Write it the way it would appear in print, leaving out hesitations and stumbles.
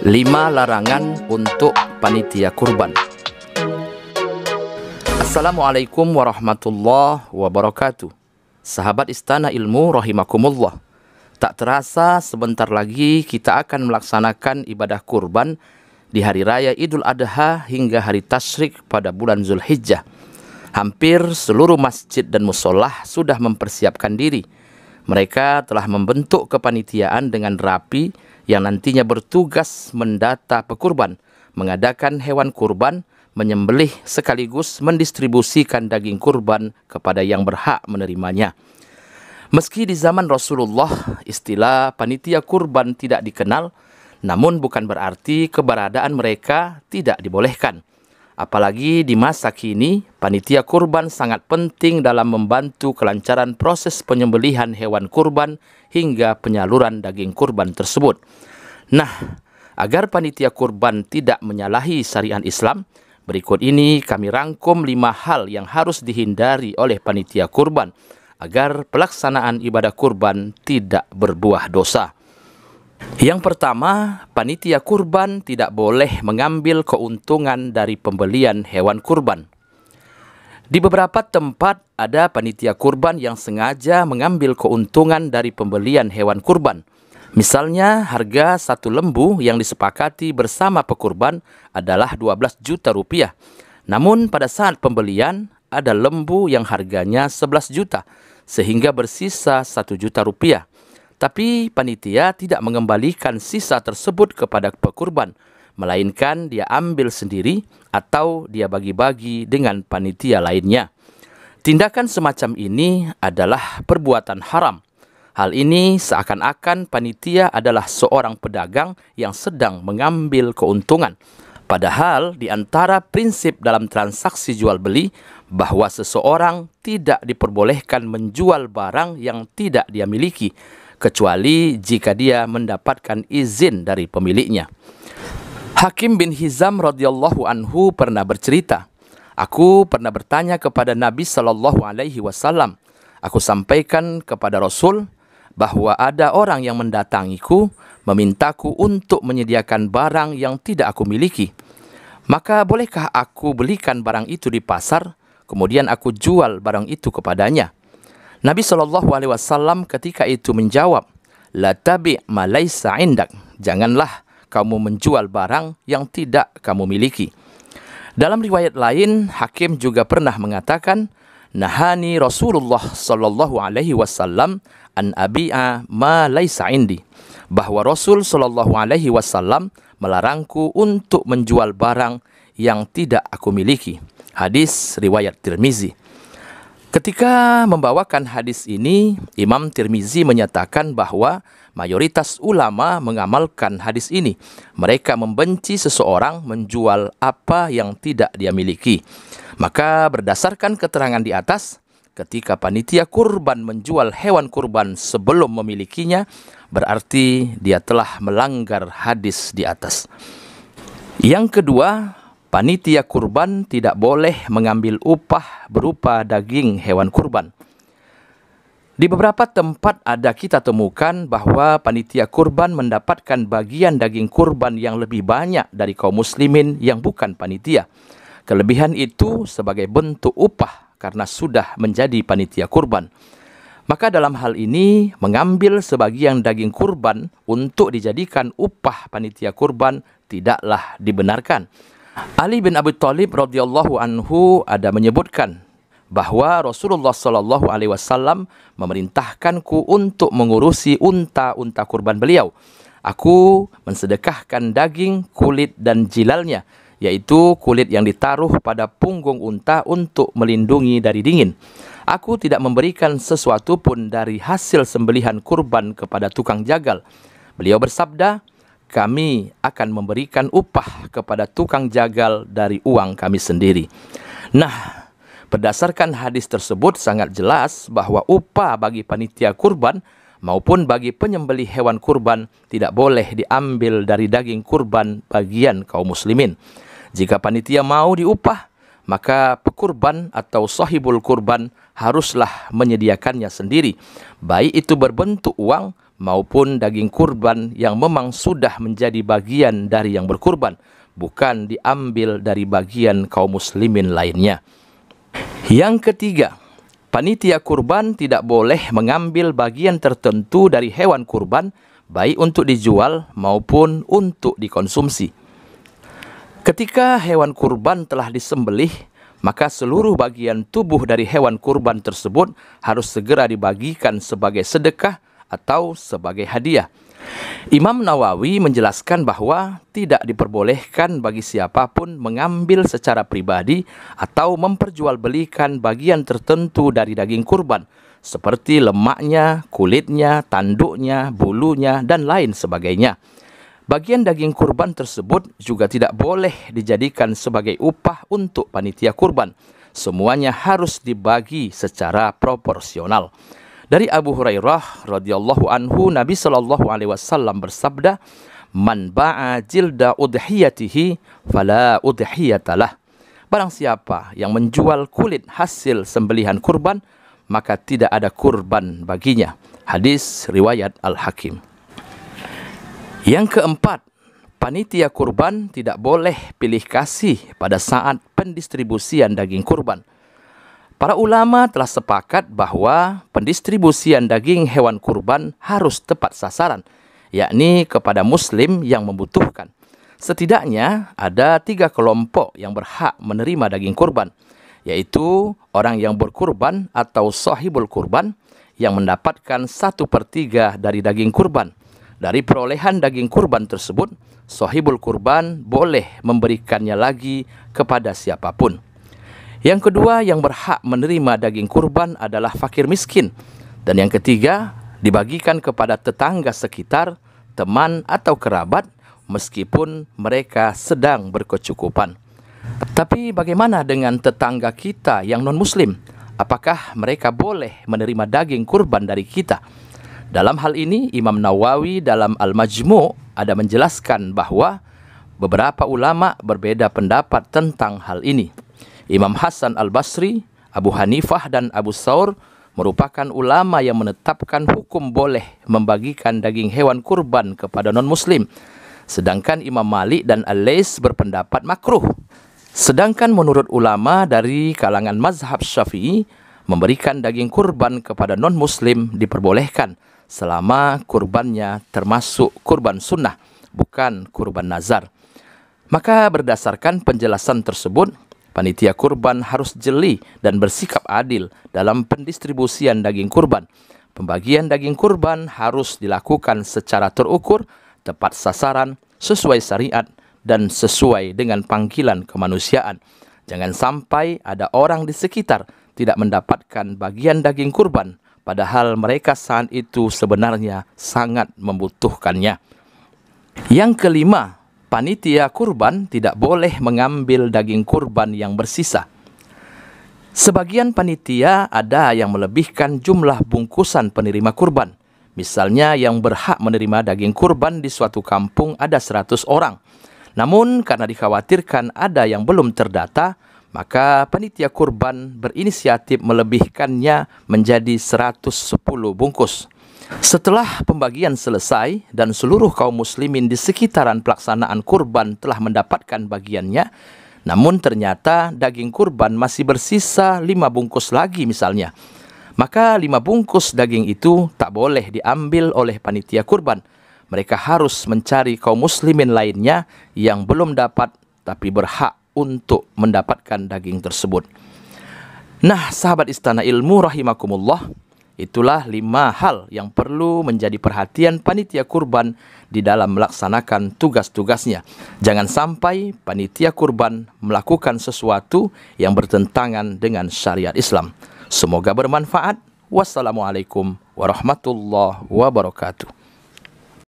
5 larangan untuk panitia kurban. Assalamualaikum warahmatullahi wabarakatuh. Sahabat Istana Ilmu rahimakumullah. Tak terasa sebentar lagi kita akan melaksanakan ibadah kurban di hari raya Idul Adha hingga hari tasyrik pada bulan Zulhijjah. Hampir seluruh masjid dan musolah sudah mempersiapkan diri. Mereka telah membentuk kepanitiaan dengan rapi yang nantinya bertugas mendata pekurban, mengadakan hewan kurban, menyembelih sekaligus mendistribusikan daging kurban kepada yang berhak menerimanya. Meski di zaman Rasulullah istilah panitia kurban tidak dikenal, namun bukan berarti keberadaan mereka tidak dibolehkan. Apalagi di masa kini, panitia kurban sangat penting dalam membantu kelancaran proses penyembelihan hewan kurban hingga penyaluran daging kurban tersebut. Nah, agar panitia kurban tidak menyalahi syariat Islam, berikut ini kami rangkum 5 hal yang harus dihindari oleh panitia kurban agar pelaksanaan ibadah kurban tidak berbuah dosa. Yang pertama, panitia kurban tidak boleh mengambil keuntungan dari pembelian hewan kurban. Di beberapa tempat ada panitia kurban yang sengaja mengambil keuntungan dari pembelian hewan kurban. Misalnya, harga satu lembu yang disepakati bersama pekurban adalah 12 juta rupiah. Namun pada saat pembelian, ada lembu yang harganya 11 juta, sehingga bersisa 1 juta rupiah. Tapi panitia tidak mengembalikan sisa tersebut kepada pekurban, melainkan dia ambil sendiri atau dia bagi-bagi dengan panitia lainnya. Tindakan semacam ini adalah perbuatan haram. Hal ini seakan-akan panitia adalah seorang pedagang yang sedang mengambil keuntungan. Padahal di antara prinsip dalam transaksi jual beli bahwa seseorang tidak diperbolehkan menjual barang yang tidak dia miliki, kecuali jika dia mendapatkan izin dari pemiliknya. Hakim bin Hizam radhiyallahu anhu pernah bercerita, "Aku pernah bertanya kepada Nabi sallallahu alaihi wasallam. Aku sampaikan kepada Rasul bahwa ada orang yang mendatangiku memintaku untuk menyediakan barang yang tidak aku miliki. Maka bolehkah aku belikan barang itu di pasar, kemudian aku jual barang itu kepadanya?" Nabi SAW ketika itu menjawab, "La tabi' ma laisa indak." Janganlah kamu menjual barang yang tidak kamu miliki. Dalam riwayat lain, Hakim juga pernah mengatakan, "Nahani Rasulullah SAW an abi'a ma laisa indi." Bahwa Rasul SAW melarangku untuk menjual barang yang tidak aku miliki. Hadis riwayat Tirmizi. Ketika membawakan hadis ini, Imam Tirmizi menyatakan bahwa mayoritas ulama mengamalkan hadis ini. Mereka membenci seseorang menjual apa yang tidak dia miliki. Maka berdasarkan keterangan di atas, ketika panitia kurban menjual hewan kurban sebelum memilikinya, berarti dia telah melanggar hadis di atas. Yang kedua, panitia kurban tidak boleh mengambil upah berupa daging hewan kurban. Di beberapa tempat ada kita temukan bahwa panitia kurban mendapatkan bagian daging kurban yang lebih banyak dari kaum muslimin yang bukan panitia. Kelebihan itu sebagai bentuk upah karena sudah menjadi panitia kurban. Maka dalam hal ini, mengambil sebagian daging kurban untuk dijadikan upah panitia kurban tidaklah dibenarkan. Ali bin Abi Thalib radhiyallahu anhu ada menyebutkan bahwa Rasulullah sallallahu alaihi wasallam memerintahkanku untuk mengurusi unta-unta kurban beliau. Aku mensedekahkan daging, kulit dan jilalnya, yaitu kulit yang ditaruh pada punggung unta untuk melindungi dari dingin. Aku tidak memberikan sesuatu pun dari hasil sembelihan kurban kepada tukang jagal. Beliau bersabda, "Kami akan memberikan upah kepada tukang jagal dari uang kami sendiri." Nah, berdasarkan hadis tersebut sangat jelas bahwa upah bagi panitia kurban maupun bagi penyembelih hewan kurban tidak boleh diambil dari daging kurban bagian kaum muslimin. Jika panitia mau diupah, maka pekurban atau sahibul kurban haruslah menyediakannya sendiri, baik itu berbentuk uang maupun daging kurban yang memang sudah menjadi bagian dari yang berkurban, bukan diambil dari bagian kaum muslimin lainnya. Yang ketiga, panitia kurban tidak boleh mengambil bagian tertentu dari hewan kurban, baik untuk dijual maupun untuk dikonsumsi. Ketika hewan kurban telah disembelih, maka seluruh bagian tubuh dari hewan kurban tersebut harus segera dibagikan sebagai sedekah atau sebagai hadiah. Imam Nawawi menjelaskan bahwa tidak diperbolehkan bagi siapapun mengambil secara pribadi atau memperjualbelikan bagian tertentu dari daging kurban, seperti lemaknya, kulitnya, tanduknya, bulunya, dan lain sebagainya. Bagian daging kurban tersebut juga tidak boleh dijadikan sebagai upah untuk panitia kurban. Semuanya harus dibagi secara proporsional. Dari Abu Hurairah radhiyallahu anhu, Nabi sallallahu alaihi wasallam bersabda, "Man ba'a jilda udhiyatihi fala udhiyatalah." Barang siapa yang menjual kulit hasil sembelihan kurban, maka tidak ada kurban baginya. Hadis riwayat Al-Hakim. Yang keempat, panitia kurban tidak boleh pilih kasih pada saat pendistribusian daging kurban. Para ulama telah sepakat bahwa pendistribusian daging hewan kurban harus tepat sasaran, yakni kepada muslim yang membutuhkan. Setidaknya ada 3 kelompok yang berhak menerima daging kurban, yaitu orang yang berkurban atau sahibul kurban yang mendapatkan 1/3 dari daging kurban. Dari perolehan daging kurban tersebut, sahibul kurban boleh memberikannya lagi kepada siapapun. Yang kedua yang berhak menerima daging kurban adalah fakir miskin. Dan yang ketiga, dibagikan kepada tetangga sekitar, teman atau kerabat, meskipun mereka sedang berkecukupan. Tapi bagaimana dengan tetangga kita yang non-muslim? Apakah mereka boleh menerima daging kurban dari kita? Dalam hal ini, Imam Nawawi dalam Al-Majmu' ada menjelaskan bahwa beberapa ulama berbeda pendapat tentang hal ini. Imam Hasan Al-Basri, Abu Hanifah, dan Abu Thawr merupakan ulama yang menetapkan hukum boleh membagikan daging hewan kurban kepada non-muslim. Sedangkan Imam Malik dan Al-Laits berpendapat makruh. Sedangkan menurut ulama dari kalangan mazhab Syafi'i, memberikan daging kurban kepada non-muslim diperbolehkan selama kurbannya termasuk kurban sunnah, bukan kurban nazar. Maka berdasarkan penjelasan tersebut, panitia kurban harus jeli dan bersikap adil dalam pendistribusian daging kurban. Pembagian daging kurban harus dilakukan secara terukur, tepat sasaran, sesuai syariat, dan sesuai dengan panggilan kemanusiaan. Jangan sampai ada orang di sekitar tidak mendapatkan bagian daging kurban, padahal mereka saat itu sebenarnya sangat membutuhkannya. Yang kelima, panitia kurban tidak boleh mengambil daging kurban yang bersisa. Sebagian panitia ada yang melebihkan jumlah bungkusan penerima kurban. Misalnya yang berhak menerima daging kurban di suatu kampung ada 100 orang. Namun karena dikhawatirkan ada yang belum terdata, maka panitia kurban berinisiatif melebihkannya menjadi 110 bungkus. Setelah pembagian selesai dan seluruh kaum muslimin di sekitaran pelaksanaan kurban telah mendapatkan bagiannya, namun ternyata daging kurban masih bersisa 5 bungkus lagi misalnya, maka 5 bungkus daging itu tak boleh diambil oleh panitia kurban. Mereka harus mencari kaum muslimin lainnya yang belum dapat tapi berhak untuk mendapatkan daging tersebut. Nah, sahabat Istana Ilmu rahimakumullah, itulah 5 hal yang perlu menjadi perhatian panitia kurban di dalam melaksanakan tugas-tugasnya. Jangan sampai panitia kurban melakukan sesuatu yang bertentangan dengan syariat Islam. Semoga bermanfaat. Wassalamualaikum warahmatullahi wabarakatuh.